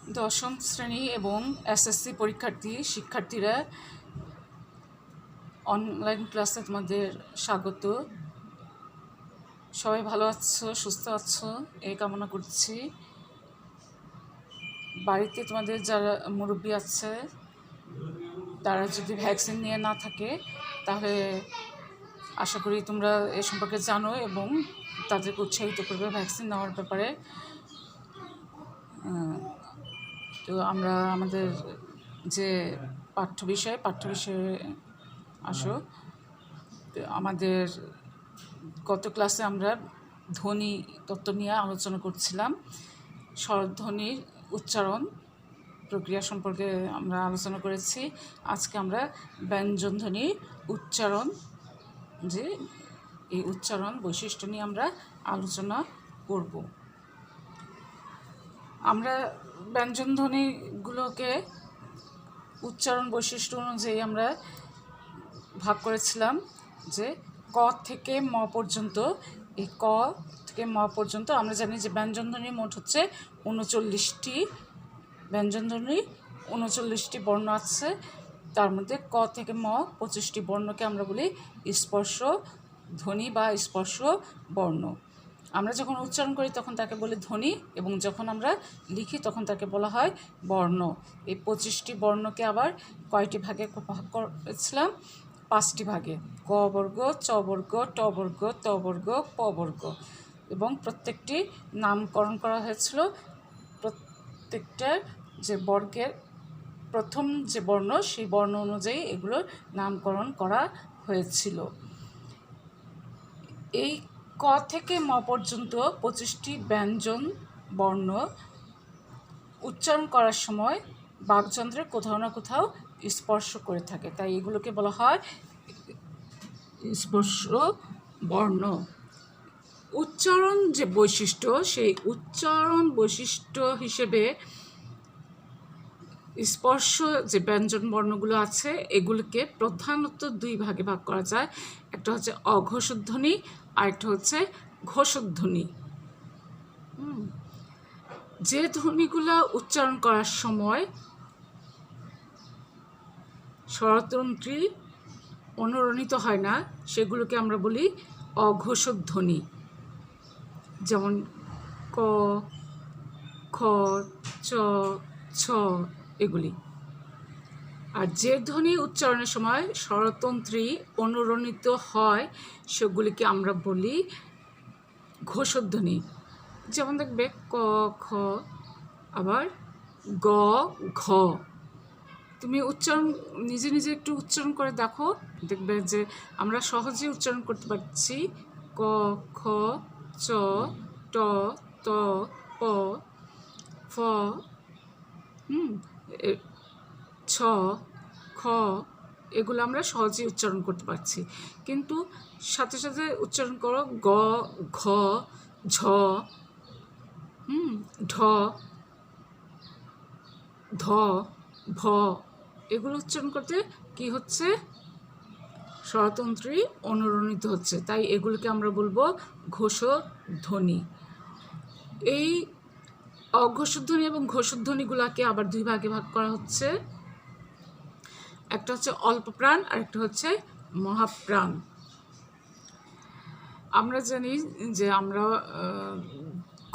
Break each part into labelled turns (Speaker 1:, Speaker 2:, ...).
Speaker 1: দশম শ্রেণী এবং এসএসসি শিক্ষার্থীরা অনলাইন ক্লাসে তোমাদের স্বাগত। সবাই ভালো আছো, সুস্থ আছো এই কামনা করছি। বাড়িতে তোমাদের যারা মুরব্বী আছে তারা যদি ভ্যাকসিন নিয়ে না থাকে তাহলে আশা করি তোমরা এ সম্পর্কে জানো এবং তাদেরকে উৎসাহিত করবে ভ্যাকসিন নেওয়ার ব্যাপারে। তো আমরা আমাদের যে পাঠ্য বিষয়ে আসো। তো আমাদের গত ক্লাসে আমরা ধ্বনি তত্ত্ব নিয়ে আলোচনা করছিলাম। স্বরধ্বনির উচ্চারণ প্রক্রিয়া সম্পর্কে আমরা আলোচনা করেছি। আজকে আমরা ব্যঞ্জনধ্বনির উচ্চারণ, যে এই উচ্চারণ বৈশিষ্ট্য নিয়ে আমরা আলোচনা করব। আমরা ব্যঞ্জনধ্বনিগুলোকে উচ্চারণ বৈশিষ্ট্য অনুযায়ী আমরা ভাগ করেছিলাম যে ক থেকে ম পর্যন্ত। এই ক থেকে ম পর্যন্ত আমরা জানি যে ব্যঞ্জনধ্বনি মোট হচ্ছে 39টি ব্যঞ্জনধ্বনি, 39টি বর্ণ আছে। তার মধ্যে ক থেকে ম 25টি বর্ণকে আমরা বলি স্পর্শ ধ্বনি বা স্পর্শ বর্ণ। আমরা যখন উচ্চারণ করি তখন তাকে বলি ধ্বনি, এবং যখন আমরা লিখি তখন তাকে বলা হয় বর্ণ। এই 25টি বর্ণকে আবার কয়টি ভাগে ভাগ করেছিলাম? 5টি ভাগে: ক বর্গ, চ বর্গ, ট বর্গ, ত বর্গ, প বর্গ, এবং প্রত্যেকটি নামকরণ করা হয়েছিল। প্রত্যেকটার যে বর্গের প্রথম যে বর্ণ সেই বর্ণ অনুযায়ী এগুলোর নামকরণ করা হয়েছিল। এই ক থেকে ম পর্যন্ত 25টি ব্যঞ্জন বর্ণ উচ্চারণ করার সময় বাকযন্ত্রের কোথাও না কোথাও স্পর্শ করে থাকে, তাই এগুলোকে বলা হয় স্পর্শ বর্ণ। উচ্চারণ যে বৈশিষ্ট্য, সেই উচ্চারণ বৈশিষ্ট্য হিসেবে স্পর্শ যে ব্যঞ্জন বর্ণগুলো আছে এগুলোকে প্রধানত দুই ভাগে ভাগ করা যায়। একটা হচ্ছে অঘোষধ্বনি আর একটা হচ্ছে ঘোষধ্বনি। যে ধ্বনিগুলো উচ্চারণ করার সময় স্বরতন্ত্রী অনুরণিত হয় না সেগুলোকে আমরা বলি অঘোষধ্বনি, যেমন ক, খ, চ, ছ এগুলি। আর যে ধ্বনি উচ্চারণের সময় স্বরতন্ত্রী অনুরণিত হয় সেগুলিকে আমরা বলি ঘোষধ্বনি। যেমন দেখবে ক, খ, আবার গ, ঘ। তুমি উচ্চারণ নিজে নিজে একটু উচ্চারণ করে দেখো, দেখবে যে আমরা সহজেই উচ্চারণ করতে পারছি। ক, খ, চ, ট, ত, প, ফ, ছ, খ, এগুলো আমরা সহজেই উচ্চারণ করতে পারছি। কিন্তু সাথে সাথে উচ্চারণ করো গ, ঘ, ঝ, ঢ, ধ, ভ, এগুলো উচ্চারণ করতে কি হচ্ছে? স্বরতন্ত্রী অনুরণিত হচ্ছে, তাই এগুলোকে আমরা বলবো ঘোষধ্বনি। এই অঘোষধ্বনি এবং ঘোষধ্বনিগুলোকে আবার দুই ভাগে ভাগ করা হচ্ছে। একটা হচ্ছে অল্প প্রাণ আর একটা হচ্ছে মহাপ্রাণ। আমরা জানি যে আমরা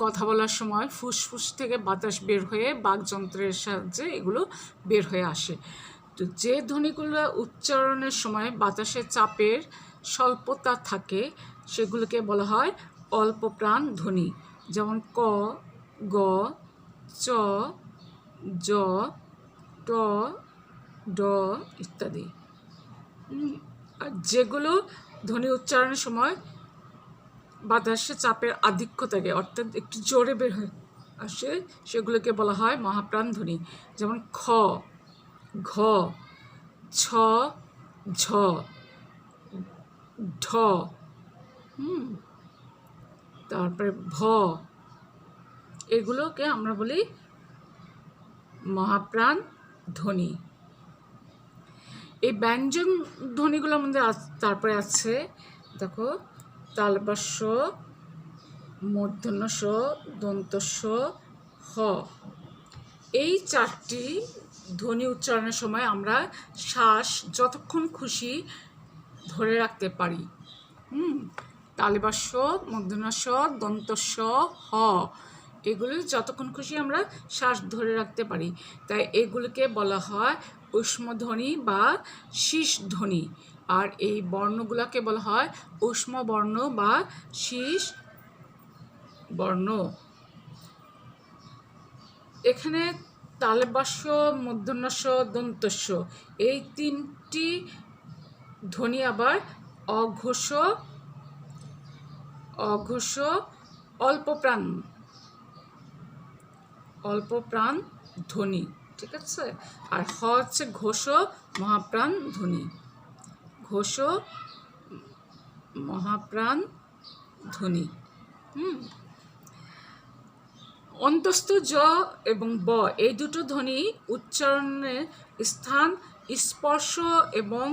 Speaker 1: কথা বলার সময় ফুসফুস থেকে বাতাস বের হয়ে বাকযন্ত্রের সাহায্যে এগুলো বের হয়ে আসে। তো যে ধ্বনিগুলো উচ্চারণের সময় বাতাসের চাপের স্বল্পতা থাকে সেগুলোকে বলা হয় অল্প প্রাণ ধ্বনি, যেমন ক, গ, চ, জ, ট, ড ইত্যাদি। আর যেগুলো ধ্বনি উচ্চারণের সময় বাতাসের চাপের আধিক্য থাকে, অর্থাৎ একটু জোরে বের হয়ে আসে, সেগুলোকে বলা হয় মহাপ্রাণ ধ্বনি, যেমন খ, ঘ, ছ, ঝ, ঢ, তারপরে ভ, এগুলোকে আমরা বলি মহাপ্রাণ ধ্বনি। এই ব্যঞ্জন ধ্বনিগুলোর মধ্যে তারপরে আছে দেখো তালব্য, মূর্ধন্য ষ, দন্ত স, হ। এই চারটি ধ্বনি উচ্চারণের সময় আমরা শ্বাস যতক্ষণ খুশি ধরে রাখতে পারি। তালিবাস্য, মূর্ধন্য দন্তস্ব, হ, এগুলি যতক্ষণ খুশি আমরা শ্বাস ধরে রাখতে পারি। তাই এগুলিকে বলা হয় ঊষ্মধ্বনি বা শীষ ধ্বনি। আর এই বর্ণগুলোকে বলা হয় ঊষ্ম বর্ণ বা শীষ বর্ণ। এখানে তালবাস্য, মূর্ধন্যস্ব, দন্তস্ব এই তিনটি ধ্বনি আবার অঘোষ, অল্প প্রাণ ধ্বনি, ঠিক আছে। আর হ হচ্ছে ঘোষ মহাপ্রাণ ধ্বনি, ঘোষ মহাপ্রাণ ধ্বনি। অন্তস্থ জ এবং ব এই দুটো ধ্বনি উচ্চারণের স্থান স্পর্শ এবং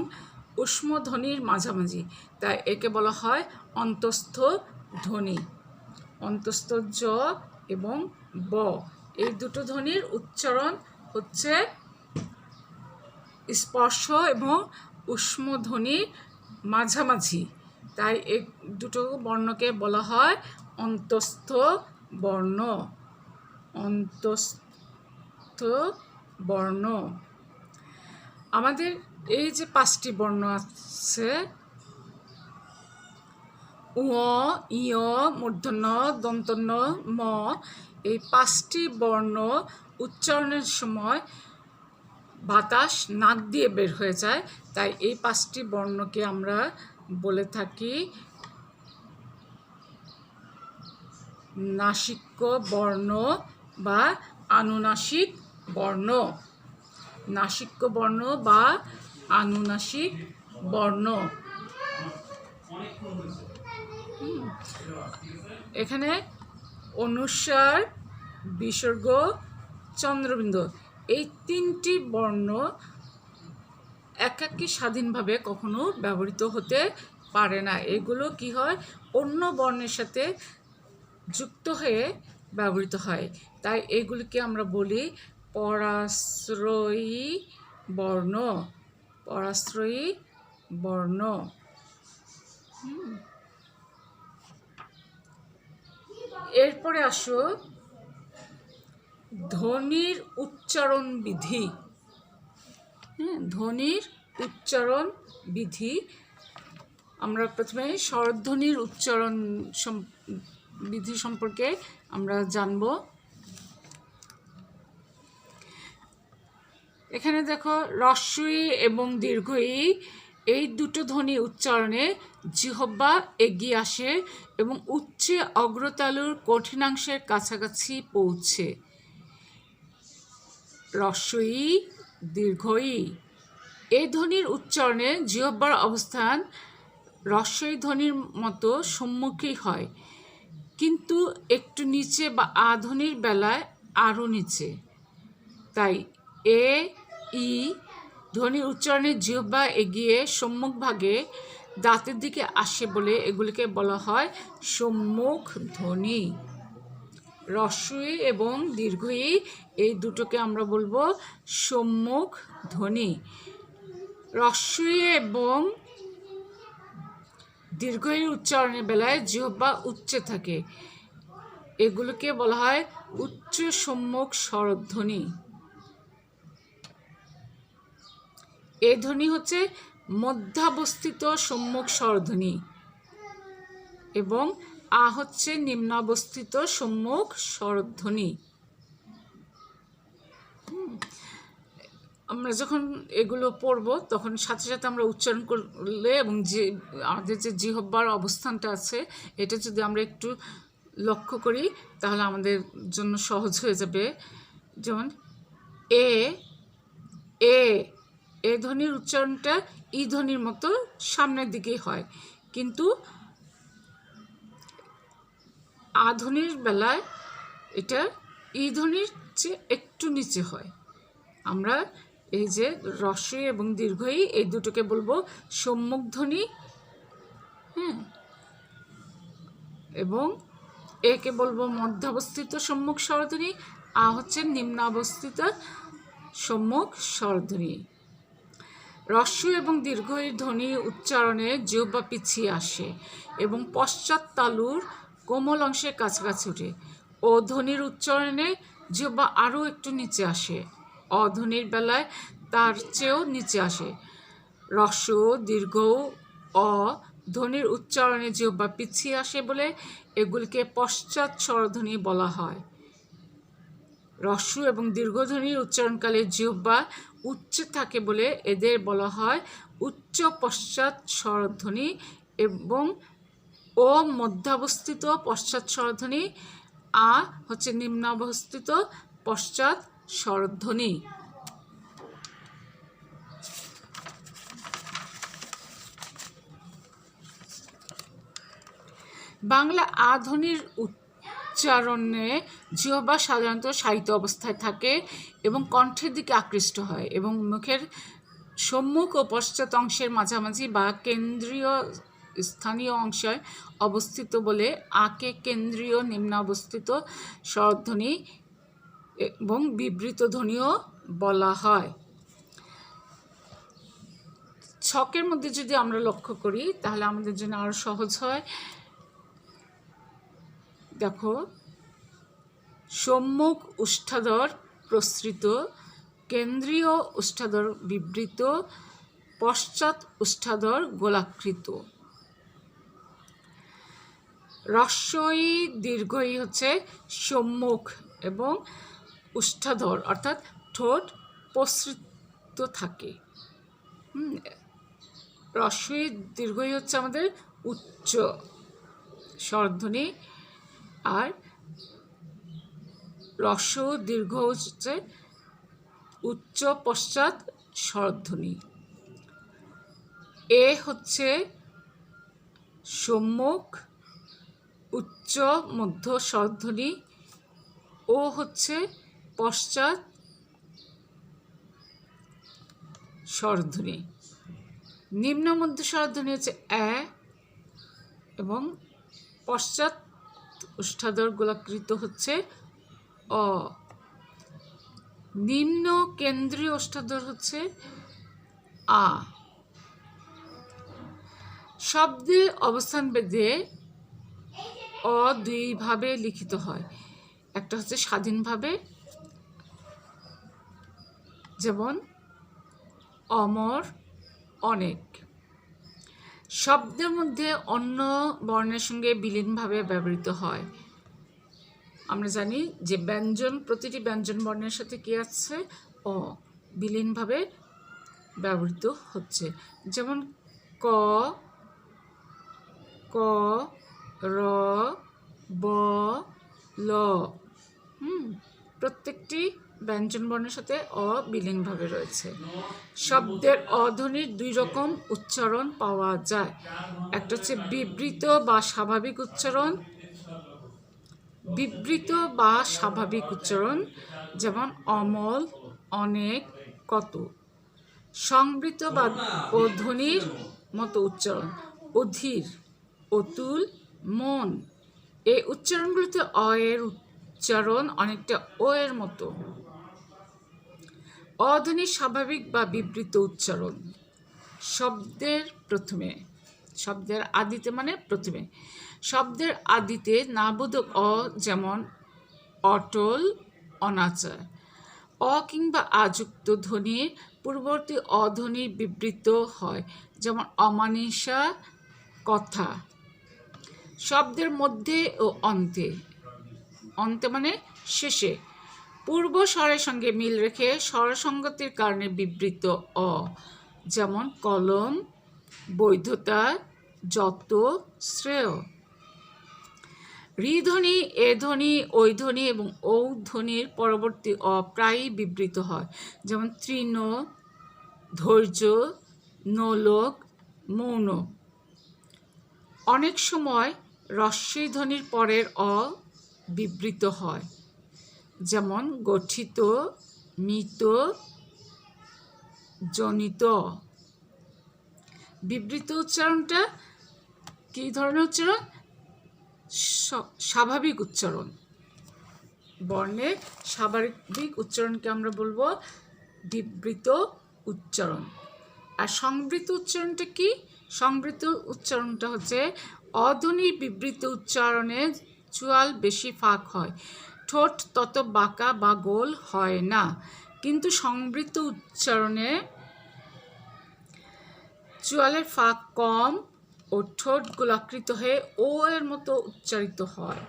Speaker 1: ঊষ্ম ধ্বনির মাঝামাঝি, তাই একে বলা হয় অন্তস্থ ধ্বনি। অন্তস্থ জ এবং ব এই দুটো ধ্বনির উচ্চারণ হচ্ছে স্পর্শ এবং ঊষ্ম ধ্বনির মাঝামাঝি, তাই এই দুটো বর্ণকে বলা হয় অন্তস্থ বর্ণ। অন্তস্থ বর্ণ। আমাদের এই যে 5টি বর্ণ আছে উ, ইয়, মূর্ধন্য, দন্তন্য, ম, এই 5টি বর্ণ উচ্চারণের সময় বাতাস নাক দিয়ে বের হয়ে যায়, তাই এই 5টি বর্ণকে আমরা বলে থাকি নাসিক্য বর্ণ বা আনুনাসিক বর্ণ। নাসিক্য বর্ণ বা আনুনাসিক বর্ণ। এখানে অনুস্বার, বিসর্গ, চন্দ্রবিন্দু এই 3টি বর্ণ একাকী স্বাধীনভাবে কখনো ব্যবহৃত হতে পারে না। এগুলো কি হয়, অন্য বর্ণের সাথে যুক্ত হয়ে ব্যবহৃত হয়, তাই এগুলিকে আমরা বলি পরাশ্রয়ী বর্ণ। পরাশ্রয়ী বর্ণ। এরপরে আসো ধ্বনির উচ্চারণ বিধি। ধ্বনির উচ্চারণ বিধি। আমরা প্রথমে স্বরধ্বনির উচ্চারণ বিধি সম্পর্কে আমরা জানব। এখানে দেখো হ্রস্ব ই এবং দীর্ঘ ই এই দুটো ধ্বনি উচ্চারণে জিহ্বা এগিয়ে আসে এবং উচ্চে অগ্রতালুর কঠিনাংশের কাছাকাছি পৌঁছে। হ্রস্ব ই, দীর্ঘ ই এই ধ্বনির উচ্চারণে জিহ্বার অবস্থান হ্রস্ব ই ধ্বনির মতো সম্মুখী হয়, কিন্তু একটু নিচে বা আ ধ্বনির বেলায় আরও নিচে। তাই এ, ই ধ্বনির উচ্চারণে জিহ্বা এগিয়ে সম্মুখভাগে দাঁতের দিকে আসে বলে এগুলিকে বলা হয় সম্মুখ ধ্বনি। হ্রস্ব ই এবং দীর্ঘ ই এই দুটোকে আমরা বলবো সম্মুখ ধ্বনি। হ্রস্ব ই এবং দীর্ঘ ইর উচ্চারণের বেলায় জিহ্বা উচ্চে থাকে, এগুলোকে বলা হয় উচ্চ সম্মুখ স্বরধ্বনি। এই ধ্বনি হচ্ছে মধ্যাবস্থিত সম্মুখ স্বরধ্বনি এবং আ হচ্ছে নিম্নাবস্থিত সম্মুখ স্বরধ্বনি। আমরা যখন এগুলো পড়ব তখন সাথে সাথে আমরা উচ্চারণ করলে এবং যে আমাদের যে জিহ্বার অবস্থানটা আছে এটা যদি আমরা একটু লক্ষ্য করি তাহলে আমাদের জন্য সহজ হয়ে যাবে। যেমন এ, এ ধ্বনির উচ্চারণটা ই ধ্বনির মতো সামনের দিকেই হয়, কিন্তু আ ধ্বনির বেলায় এটা ই ধ্বনির চেয়ে একটু নিচে হয়। আমরা এই যে হ্রস্ব ই এবং দীর্ঘ ই এই দুটোকে বলবো সম্মুখ ধ্বনি, এবং একে বলবো মধ্যাবস্থিত সম্মুখ স্বরধ্বনি, আ হচ্ছে নিম্নাবস্থিত সম্মুখ স্বরধ্বনি। হ্রস্ব এবং দীর্ঘ ধ্বনি উচ্চারণে জিহ্বা পিছিয়ে আসে এবং পশ্চাৎ তালুর কোমল অংশের কাছাকাছি ওঠে। ও ধ্বনির উচ্চারণে জিহ্বা আরও একটু নিচে আসে, অধ্বনির বেলায় তার চেয়েও নিচে আসে। হ্রস্ব, দীর্ঘ, অ ধ্বনির উচ্চারণে জিহ্বা পিছিয়ে আসে বলে এগুলিকে পশ্চাৎ স্বরধ্বনি বলা হয়। হ্রস্ব এবং দীর্ঘধ্বনির উচ্চারণকালে জিহ্বা উচ্চে থাকে বলে এদের বলা হয় উচ্চ পশ্চাৎ স্বরধ্বনি, এবং ও মধ্যাবস্থিত পশ্চাৎ স্বরধ্বনি, আ হচ্ছে নিম্নাবস্থিত পশ্চাৎ স্বরধ্বনি। বাংলা আ ধ্বনির উচ্চারণে জিহ্বা সাধারণত শায়িত অবস্থায় থাকে এবং কণ্ঠের দিকে আকৃষ্ট হয় এবং মুখের সম্মুখ ও পশ্চাৎ অংশের মাঝামাঝি বা কেন্দ্রীয় স্থানীয় অংশে অবস্থিত বলে আকে কেন্দ্রীয় নিম্নাবস্থিত স্বরধ্বনি এবং বিবৃত ধ্বনিও বলা হয়। ছকের মধ্যে যদি আমরা লক্ষ্য করি তাহলে আমাদের জন্য আরো সহজ হয়। দেখো, সম্মুখ ওষ্ঠাধর প্রসৃত, কেন্দ্রীয় ওষ্ঠাধর বিবৃত, পশ্চাৎ ওষ্ঠাধর গোলাকৃত। হ্রস্বই দীর্ঘই হচ্ছে সম্মুখ এবং ওষ্ঠাধর অর্থাৎ ঠোঁট প্রসৃত থাকে। হ্রস্বই দীর্ঘই হচ্ছে আমাদের উচ্চ স্বরধ্বনি, আর হ্রস্ব দীর্ঘ হচ্ছে উচ্চ পশ্চাৎ স্বরধ্বনি। এ হচ্ছে সম্মুখ উচ্চ মধ্য স্বরধ্বনি, ও হচ্ছে পশ্চাৎ স্বরধ্বনি। নিম্ন মধ্য স্বরধ্বনি হচ্ছে এ এবং পশ্চাৎ ওষ্ঠাধর গোলাকৃত হচ্ছে অ। নিম্ন কেন্দ্রীয় ওষ্ঠাধর হচ্ছে আ। শব্দের অবস্থান ভেদে অ দুইভাবে লিখিত হয়। একটা হচ্ছে স্বাধীনভাবে, যেমন অমর, অনেক। শব্দের মধ্যে অন্য বর্ণের সঙ্গে বিলীনভাবে ব্যবহৃত হয়। আমরা জানি যে ব্যঞ্জন, প্রতিটি ব্যঞ্জন বর্ণের সাথে কি আছে? অ, বিলীনভাবে ব্যবহৃত হচ্ছে। যেমন ক, ক, র, ব, ল। প্রত্যেকটি ব্যঞ্জন বর্ণের সাথে অ বিলীনভাবে রয়েছে। শব্দের অধ্বনির দুই রকম উচ্চারণ পাওয়া যায়। একটা হচ্ছে বিবৃত বা স্বাভাবিক উচ্চারণ। বিবৃত বা স্বাভাবিক উচ্চারণ যেমন অমল, অনেক, কত। সংবৃত বা ধ্বনির মতো উচ্চারণ অধীর, অতুল, মন। এই উচ্চারণগুলিতে অ এর উচ্চারণ অনেকটা ও এর মতো। অধ্বনির স্বাভাবিক বা বিবৃত উচ্চারণ শব্দের প্রথমে, শব্দের আদিতে মানে প্রথমে। শব্দের আদিতে নাবোধক অ, যেমন অটল, অনাচার। অ কিংবা আযুক্ত ধ্বনির পূর্ববর্তী অধ্বনির বিবৃত হয়, যেমন অমানিসা, কথা। শব্দের মধ্যে ও অন্তে, অন্তে মানে শেষে, পূর্ব স্বরের সঙ্গে মিল রেখে স্বরসঙ্গতির কারণে বিবৃত অ, যেমন কলম, বৈধতা, যত, শ্রেয়। ঋ ধ্বনি, এ ধ্বনি, ঐ ধ্বনি এবং ঔ ধ্বনির পরবর্তী অ প্রায়ই বিবৃত হয়, যেমন তৃণ, ধৈর্য, নোলক, মৌন। অনেক সময় হ্রস্বই ধ্বনির পরের অ বিবৃত হয়, যেমন গঠিত, মৃত, জনিত। বিবৃত উচ্চারণটা কি ধরনের উচ্চারণ? স্বাভাবিক উচ্চারণ। বর্ণের স্বাভাবিক উচ্চারণকে আমরা বলবো বিবৃত উচ্চারণ। আর সংবৃত উচ্চারণটা কি? সংবৃত উচ্চারণটা হচ্ছে অধ্বনি বিবৃত উচ্চারণে চুয়াল বেশি ফাঁক হয়, ঠোঁট তত বাঁকা বা গোল হয় না, কিন্তু সংবৃত উচ্চারণে চুয়ালের ফাঁক কম ও ঠোঁট গোলাকৃত হয়ে ও এর মতো উচ্চারিত হয়।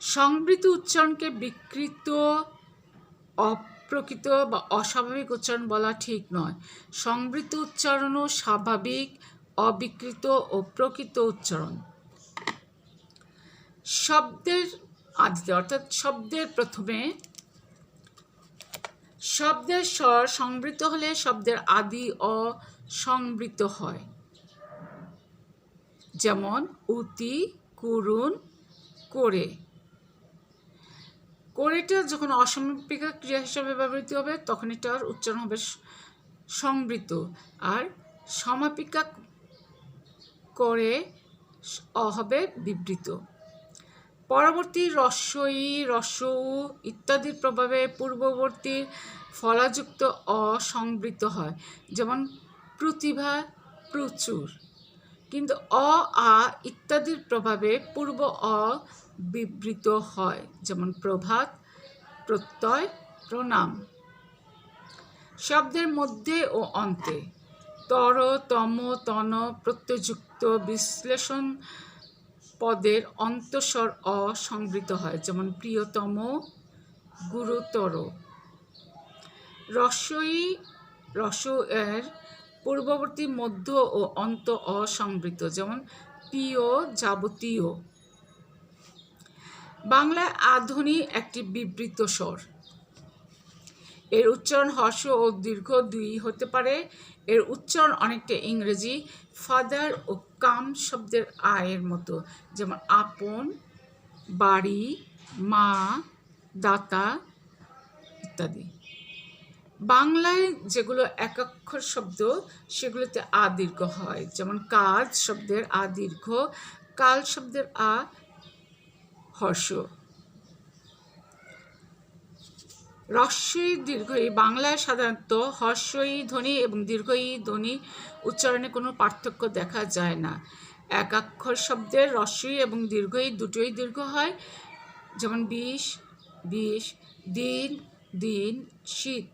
Speaker 1: সংবৃত উচ্চারণকে বিকৃত, অপ্রকৃত বা অস্বাভাবিক উচ্চারণ বলা ঠিক নয়। সংবৃত উচ্চারণও স্বাভাবিক, অবিকৃত ও প্রকৃত উচ্চারণ। শব্দের আদিতে অর্থাৎ শব্দের প্রথমে শব্দের স্বর সংবৃত হলে শব্দের আদি অসংবৃত হয়। যেমন অতি, করুণ, করে। করেটা যখন অসমাপিকা ক্রিয়া হিসাবে ব্যবহৃত হবে তখন এটার উচ্চারণ হবে সংবৃত, আর সমাপিকা করে হবে বিবৃত। পরবর্তী রস্বই, রস্বউ ইত্যাদির প্রভাবে পূর্ববর্তী ফলাযুক্ত অসংবৃত হয়। যেমন প্রতিভা, প্রচুর। কিন্তু আ ইত্যাদির প্রভাবে পূর্ব বিবৃত হয়। যেমন প্রভাত, প্রত্যয়, প্রণাম। শব্দের মধ্যে ও অন্তে তর, তম, তন প্রত্যয়যুক্ত বিশ্লেষণ পদের অন্তঃস্বর অসংবৃত হয়। যেমন প্রিয়তম, গুরুতর। রস্বই, রস্ব এর পূর্ববর্তী মধ্য ও অন্ত অসংবৃত। যেমন প্রিয়, যাবতীয়। বাংলায় আধ্বনি একটি বিবৃত স্বর। এর উচ্চারণ হ্রস্ব ও দীর্ঘ দুই হতে পারে। এর উচ্চারণ অনেকটা ইংরেজি ফাদার ও কাম শব্দের আয়ের মতো। যেমন আপন, বাড়ি, মা, দাতা ইত্যাদি। বাংলায় যেগুলো একাক্ষর শব্দ সেগুলোতে আ দীর্ঘ হয়। যেমন কাজ শব্দের আ দীর্ঘ, কাল শব্দের আ হর্ষ। রস্বই দীর্ঘই বাংলায় সাধারণত হর্ষই ধ্বনি এবং দীর্ঘই ধ্বনি উচ্চারণে কোনো পার্থক্য দেখা যায় না। একাক্ষর শব্দের রস্বই এবং দীর্ঘই দুটোই দীর্ঘ হয়। যেমন বিষ, বিষ, দিন, দিন, শীত।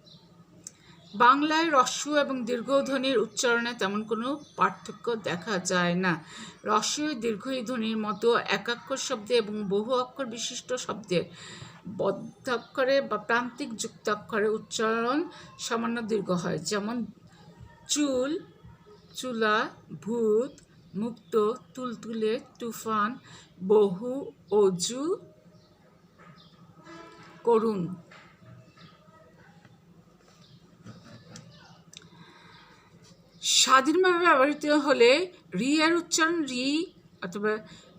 Speaker 1: বাংলায় হ্রস্ব এবং দীর্ঘ ধ্বনির উচ্চারণে তেমন কোনো পার্থক্য দেখা যায় না। হ্রস্ব দীর্ঘই ধ্বনির মতো একাক্ষর শব্দে এবং বহু অক্ষর বিশিষ্ট শব্দের বদ্ধাক্ষরে বা প্রান্তিক যুক্তাক্ষরে উচ্চারণ সামান্য দীর্ঘ হয়। যেমন চুল, চুলা, ভূত, মুক্ত, তুলতুলে, তুফান, বহু, অজু, করুণ। স্বাধীনভাবে ব্যবহৃত হলে রি এর উচ্চারণ রি অথবা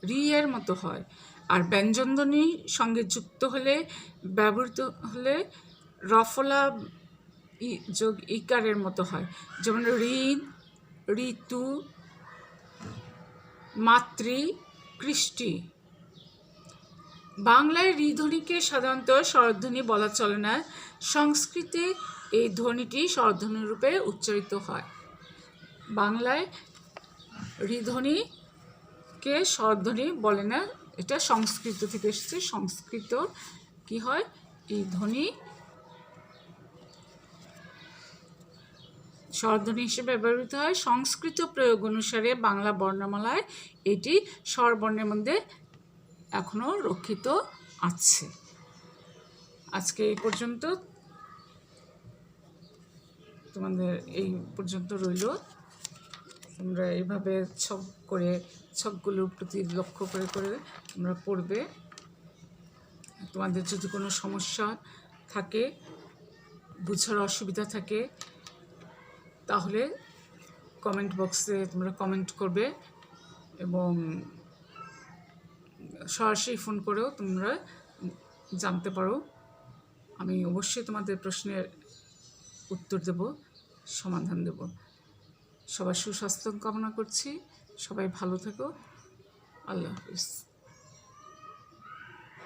Speaker 1: রি এর মতো হয়, আর ব্যঞ্জনধ্বনির সঙ্গে যুক্ত হলে ব্যবহৃত হলে রফলা যোগ ইকারের মতো হয়। যেমন ঋণ, ঋতু, মাতৃ, কৃষ্টি। বাংলায় রি ধ্বনিকে সাধারণত স্বরধ্বনি বলা চলে না। সংস্কৃতে এই ধ্বনিটি স্বরধ্বনি রূপে উচ্চারিত হয়। বাংলায় রি ধ্বনিকে স্বরধ্বনি বলে না, এটা সংস্কৃত থেকে এসেছে। সংস্কৃত কি হয়, এই ধ্বনি স্বরধ্বনি হিসেবে ব্যবহৃত হয়। সংস্কৃত প্রয়োগ অনুসারে বাংলা বর্ণমালায় এটি স্বরবর্ণের মধ্যে এখনো রক্ষিত আছে। আজকে এই পর্যন্ত, তোমাদের এই পর্যন্ত রইল। তোমরা এইভাবে ছক করে ছকগুলোর প্রতি লক্ষ্য করে করে তোমরা পড়বে। তোমাদের যদি কোনো সমস্যা থাকে, বুঝার অসুবিধা থাকে, তাহলে কমেন্ট বক্সে তোমরা কমেন্ট করবে এবং সরাসরি ফোন করেও তোমরা জানতে পারো। আমি অবশ্যই তোমাদের প্রশ্নের উত্তর দেব, সমাধান দেব। সবার সুস্বাস্থ্য কামনা করছি। সবাই ভালো থেকো। আল্লাহ হাফিজ।